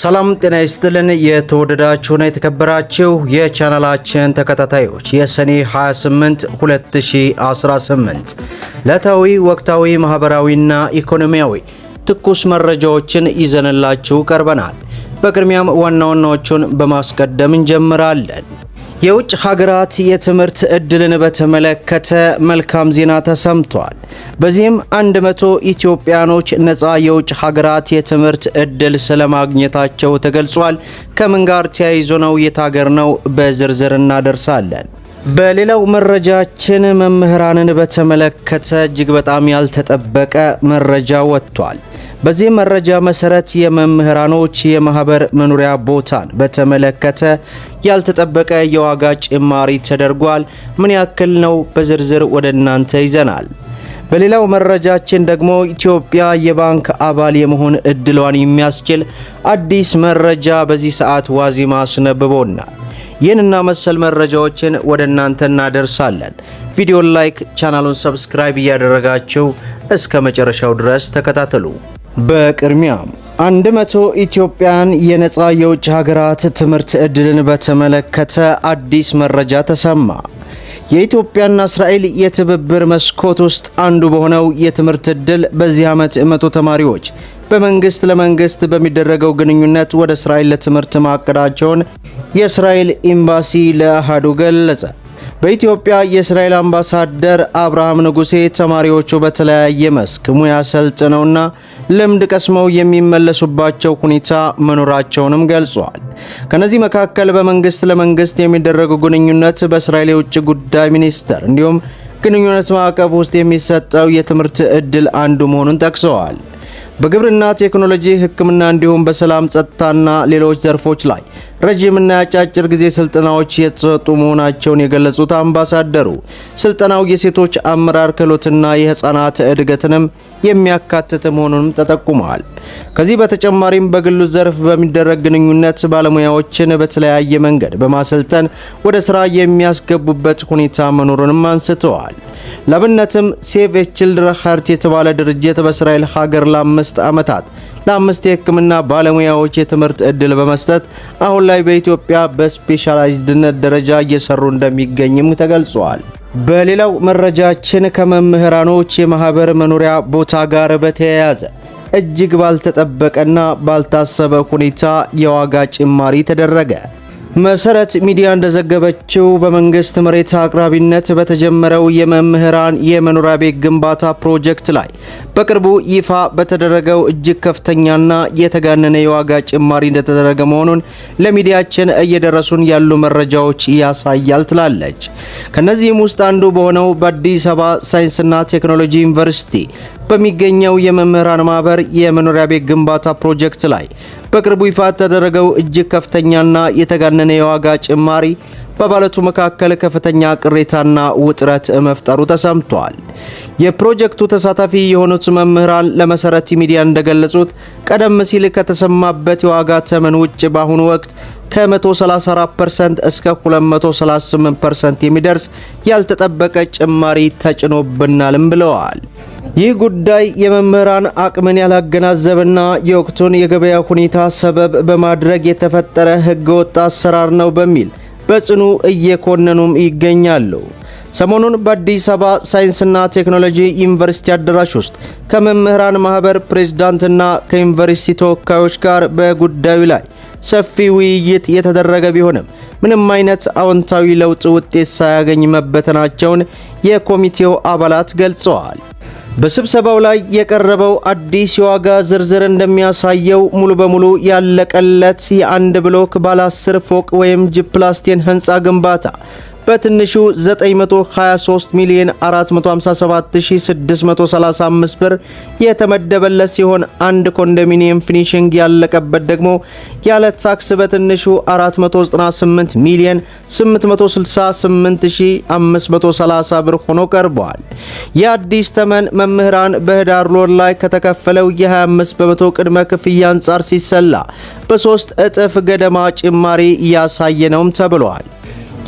ሰላም ጤና ይስጥልን። የተወደዳችሁና የተከበራችሁ የቻናላችን ተከታታዮች የሰኔ 28 2018 ዕለታዊ ወቅታዊ ማህበራዊና ኢኮኖሚያዊ ትኩስ መረጃዎችን ይዘንላችሁ ቀርበናል። በቅድሚያም ዋና ዋናዎቹን በማስቀደም እንጀምራለን። የውጭ ሀገራት የትምህርት ዕድልን በተመለከተ መልካም ዜና ተሰምቷል። በዚህም 100 ኢትዮጵያኖች ነፃ የውጭ ሀገራት የትምህርት ዕድል ስለማግኘታቸው ተገልጿል። ከምን ጋር ተያይዞ ነው? የት ሀገር ነው? በዝርዝር እናደርሳለን። በሌላው መረጃችን መምህራንን በተመለከተ እጅግ በጣም ያልተጠበቀ መረጃ ወጥቷል። በዚህ መረጃ መሰረት የመምህራኖች የማህበር መኖሪያ ቦታን በተመለከተ ያልተጠበቀ የዋጋ ጭማሪ ተደርጓል። ምን ያክል ነው? በዝርዝር ወደ እናንተ ይዘናል። በሌላው መረጃችን ደግሞ ኢትዮጵያ የባንክ አባል የመሆን እድሏን የሚያስችል አዲስ መረጃ በዚህ ሰዓት ዋዜማ አስነብቦናል። ይህንና መሰል መረጃዎችን ወደ እናንተ እናደርሳለን። ቪዲዮን ላይክ፣ ቻናሉን ሰብስክራይብ እያደረጋችሁ እስከ መጨረሻው ድረስ ተከታተሉ። በቅድሚያም 100 ኢትዮጵያን የነፃ የውጭ ሀገራት ትምህርት ዕድልን በተመለከተ አዲስ መረጃ ተሰማ። የኢትዮጵያና እስራኤል የትብብር መስኮት ውስጥ አንዱ በሆነው የትምህርት ዕድል በዚህ ዓመት 100 ተማሪዎች በመንግስት ለመንግስት በሚደረገው ግንኙነት ወደ እስራኤል ለትምህርት ማቀዳቸውን የእስራኤል ኤምባሲ ለአሃዱ ገለጸ። በኢትዮጵያ የእስራኤል አምባሳደር አብርሃም ንጉሴ ተማሪዎቹ በተለያየ መስክ ሙያ ሰልጥነውና ልምድ ቀስመው የሚመለሱባቸው ሁኔታ መኖራቸውንም ገልጿል። ከነዚህ መካከል በመንግስት ለመንግስት የሚደረገው ግንኙነት በእስራኤል የውጭ ጉዳይ ሚኒስቴር እንዲሁም ግንኙነት ማዕቀፍ ውስጥ የሚሰጠው የትምህርት ዕድል አንዱ መሆኑን ጠቅሰዋል። በግብርና፣ ቴክኖሎጂ፣ ሕክምና እንዲሁም በሰላም ጸጥታና ሌሎች ዘርፎች ላይ ረጅምና አጫጭር ጊዜ ስልጠናዎች የተሰጡ መሆናቸውን የገለጹት አምባሳደሩ ስልጠናው የሴቶች አመራር ክህሎትና የህፃናት እድገትንም የሚያካትት መሆኑንም ተጠቁመዋል። ከዚህ በተጨማሪም በግሉ ዘርፍ በሚደረግ ግንኙነት ባለሙያዎችን በተለያየ መንገድ በማሰልጠን ወደ ስራ የሚያስገቡበት ሁኔታ መኖሩንም አንስተዋል። ለአብነትም ሴቭ ኤ ቺልድረን ሃርት የተባለ ድርጅት በእስራኤል ሀገር ለ5 ዓመታት ለ5 የህክምና ባለሙያዎች የትምህርት ዕድል በመስጠት አሁን ላይ በኢትዮጵያ በስፔሻላይዝድነት ደረጃ እየሰሩ እንደሚገኝም ተገልጿል። በሌላው መረጃችን ከመምህራኖች የማህበር መኖሪያ ቦታ ጋር በተያያዘ እጅግ ባልተጠበቀና ባልታሰበ ሁኔታ የዋጋ ጭማሪ ተደረገ። መሰረት ሚዲያ እንደዘገበችው በመንግስት መሬት አቅራቢነት በተጀመረው የመምህራን የመኖሪያ ቤት ግንባታ ፕሮጀክት ላይ በቅርቡ ይፋ በተደረገው እጅግ ከፍተኛና የተጋነነ የዋጋ ጭማሪ እንደተደረገ መሆኑን ለሚዲያችን እየደረሱን ያሉ መረጃዎች ያሳያል ትላለች። ከነዚህም ውስጥ አንዱ በሆነው በአዲስ አበባ ሳይንስና ቴክኖሎጂ ዩኒቨርሲቲ በሚገኘው የመምህራን ማህበር የመኖሪያ ቤት ግንባታ ፕሮጀክት ላይ በቅርቡ ይፋ የተደረገው እጅግ ከፍተኛና የተጋነነ የዋጋ ጭማሪ በአባላቱ መካከል ከፍተኛ ቅሬታና ውጥረት መፍጠሩ ተሰምቷል። የፕሮጀክቱ ተሳታፊ የሆኑት መምህራን ለመሰረት ሚዲያ እንደገለጹት ቀደም ሲል ከተሰማበት የዋጋ ተመን ውጭ በአሁኑ ወቅት ከ134% እስከ 238% የሚደርስ ያልተጠበቀ ጭማሪ ተጭኖብናልም ብለዋል። ይህ ጉዳይ የመምህራን አቅምን ያላገናዘበና የወቅቱን የገበያ ሁኔታ ሰበብ በማድረግ የተፈጠረ ህገወጥ አሰራር ነው በሚል በጽኑ እየኮነኑም ይገኛሉ። ሰሞኑን በአዲስ አበባ ሳይንስና ቴክኖሎጂ ዩኒቨርሲቲ አዳራሽ ውስጥ ከመምህራን ማህበር ፕሬዝዳንትና ከዩኒቨርሲቲ ተወካዮች ጋር በጉዳዩ ላይ ሰፊ ውይይት የተደረገ ቢሆንም ምንም አይነት አዎንታዊ ለውጥ ውጤት ሳያገኝ መበተናቸውን የኮሚቴው አባላት ገልጸዋል። በስብሰባው ላይ የቀረበው አዲስ የዋጋ ዝርዝር እንደሚያሳየው ሙሉ በሙሉ ያለቀለት የአንድ ብሎክ ባለ 10 ፎቅ ወይም ጂ+10 ህንፃ ግንባታ በትንሹ 927,457,635 ብር የተመደበለት ሲሆን አንድ ኮንዶሚኒየም ፊኒሺንግ ያለቀበት ደግሞ ያለ ታክስ በትንሹ 498,868,530 ብር ሆኖ ቀርቧል። የአዲስ ተመን መምህራን በህዳር ወር ላይ ከተከፈለው የ25 በመቶ ቅድመ ክፍያ አንጻር ሲሰላ በ3 እጥፍ ገደማ ጭማሪ እያሳየ ነውም ተብሏል።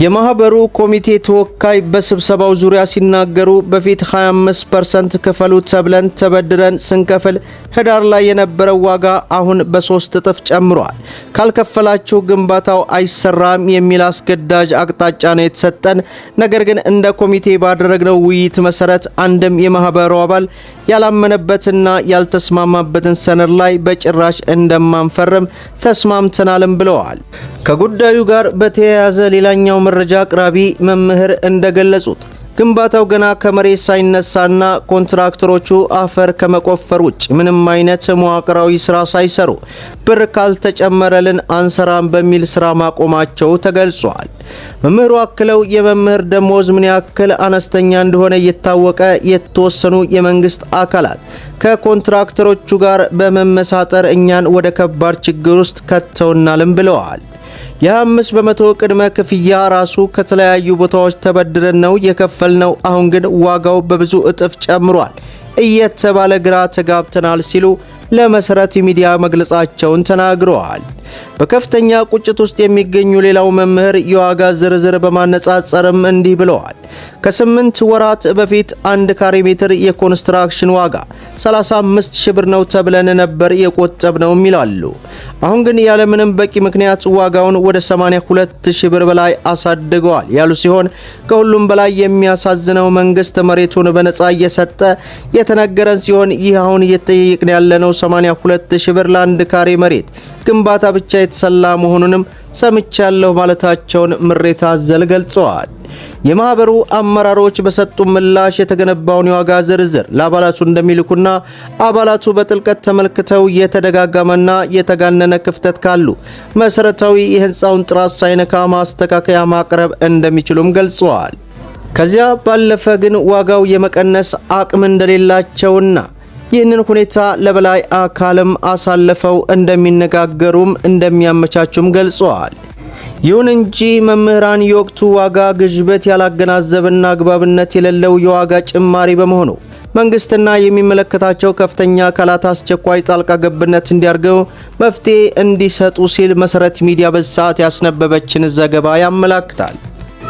የማህበሩ ኮሚቴ ተወካይ በስብሰባው ዙሪያ ሲናገሩ በፊት 25% ክፈሉ ተብለን ተበድረን ስንከፍል ህዳር ላይ የነበረው ዋጋ አሁን በ3 እጥፍ ጨምሯል። ካልከፈላችሁ ግንባታው አይሰራም የሚል አስገዳጅ አቅጣጫ ነው የተሰጠን። ነገር ግን እንደ ኮሚቴ ባደረግነው ውይይት መሰረት አንድም የማህበሩ አባል ያላመነበትና ያልተስማማበትን ሰነድ ላይ በጭራሽ እንደማንፈርም ተስማምተናልም ብለዋል። ከጉዳዩ ጋር በተያያዘ ሌላኛው መረጃ አቅራቢ መምህር እንደገለጹት ግንባታው ገና ከመሬት ሳይነሳና ኮንትራክተሮቹ አፈር ከመቆፈር ውጭ ምንም አይነት መዋቅራዊ ስራ ሳይሰሩ ብር ካልተጨመረልን አንሰራም በሚል ስራ ማቆማቸው ተገልጿል። መምህሩ አክለው የመምህር ደሞዝ ምን ያክል አነስተኛ እንደሆነ እየታወቀ የተወሰኑ የመንግስት አካላት ከኮንትራክተሮቹ ጋር በመመሳጠር እኛን ወደ ከባድ ችግር ውስጥ ከተውናልም ብለዋል። የ5% ቅድመ ክፍያ ራሱ ከተለያዩ ቦታዎች ተበድረን ነው የከፈልነው። አሁን ግን ዋጋው በብዙ እጥፍ ጨምሯል እየተባለ ግራ ተጋብተናል ሲሉ ለመሰረት ሚዲያ መግለጻቸውን ተናግረዋል። በከፍተኛ ቁጭት ውስጥ የሚገኙ ሌላው መምህር የዋጋ ዝርዝር በማነጻጸርም እንዲህ ብለዋል። ከ8 ወራት በፊት 1 ካሬ ሜትር የኮንስትራክሽን ዋጋ 35 ሺህ ብር ነው ተብለን ነበር የቆጠብነው ይላሉ። አሁን ግን ያለምንም በቂ ምክንያት ዋጋውን ወደ 82 ሺህ ብር በላይ አሳድገዋል ያሉ ሲሆን ከሁሉም በላይ የሚያሳዝነው መንግስት መሬቱን በነጻ እየሰጠ የተነገረን ሲሆን ይህ አሁን እየተጠየቅን ያለነው 82 ሺህ ብር ለአንድ ካሬ መሬት ግንባታ ብቻ የተሰላ መሆኑንም ሰምቻለሁ ማለታቸውን ምሬት አዘል ገልጸዋል። የማህበሩ አመራሮች በሰጡ ምላሽ የተገነባውን የዋጋ ዝርዝር ለአባላቱ እንደሚልኩና አባላቱ በጥልቀት ተመልክተው የተደጋገመና የተጋነነ ክፍተት ካሉ መሰረታዊ የህንፃውን ጥራት ሳይነካ ማስተካከያ ማቅረብ እንደሚችሉም ገልጸዋል። ከዚያ ባለፈ ግን ዋጋው የመቀነስ አቅም እንደሌላቸውና ይህንን ሁኔታ ለበላይ አካልም አሳልፈው እንደሚነጋገሩም እንደሚያመቻቹም ገልጸዋል። ይሁን እንጂ መምህራን የወቅቱ ዋጋ ግሽበት ያላገናዘበና አግባብነት የሌለው የዋጋ ጭማሪ በመሆኑ መንግስትና የሚመለከታቸው ከፍተኛ አካላት አስቸኳይ ጣልቃ ገብነት እንዲያደርገው መፍትሄ እንዲሰጡ ሲል መሰረት ሚዲያ በሰዓት ያስነበበችን ዘገባ ያመላክታል።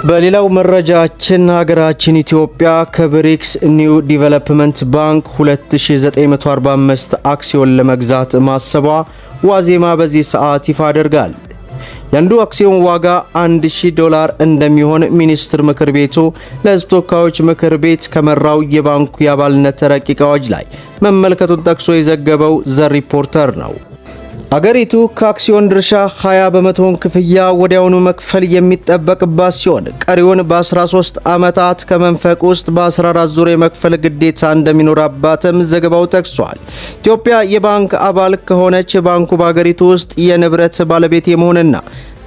በሌላው መረጃችን ሀገራችን ኢትዮጵያ ከብሪክስ ኒው ዲቨሎፕመንት ባንክ 2945 አክሲዮን ለመግዛት ማሰቧ ዋዜማ በዚህ ሰዓት ይፋ አድርጋል። የአንዱ አክሲዮን ዋጋ $1000 እንደሚሆን ሚኒስትር ምክር ቤቱ ለሕዝብ ተወካዮች ምክር ቤት ከመራው የባንኩ የአባልነት ረቂቅ አዋጅ ላይ መመልከቱን ጠቅሶ የዘገበው ዘ ሪፖርተር ነው። አገሪቱ ከአክሲዮን ድርሻ 20% ክፍያ ወዲያውኑ መክፈል የሚጠበቅባት ሲሆን ቀሪውን በ13 ዓመታት ከመንፈቅ ውስጥ በ14 ዙር የመክፈል ግዴታ እንደሚኖርባትም ዘገባው ጠቅሷል። ኢትዮጵያ የባንክ አባል ከሆነች ባንኩ በአገሪቱ ውስጥ የንብረት ባለቤት የመሆንና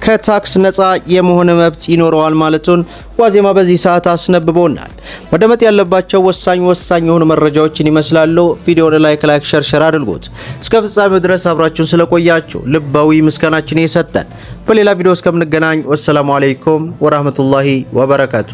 ከታክስ ነፃ የመሆን መብት ይኖረዋል ማለቱን ዋዜማ በዚህ ሰዓት አስነብቦናል። መደመጥ ያለባቸው ወሳኝ የሆኑ መረጃዎችን ይመስላሉ። ቪዲዮውን ላይክ ሸር አድርጉት። እስከ ፍጻሜው ድረስ አብራችሁን ስለቆያችሁ ልባዊ ምስጋናችን እየሰጠን በሌላ ቪዲዮ እስከምንገናኝ ወሰላሙ አለይኩም ወራህመቱላሂ ወበረካቱ።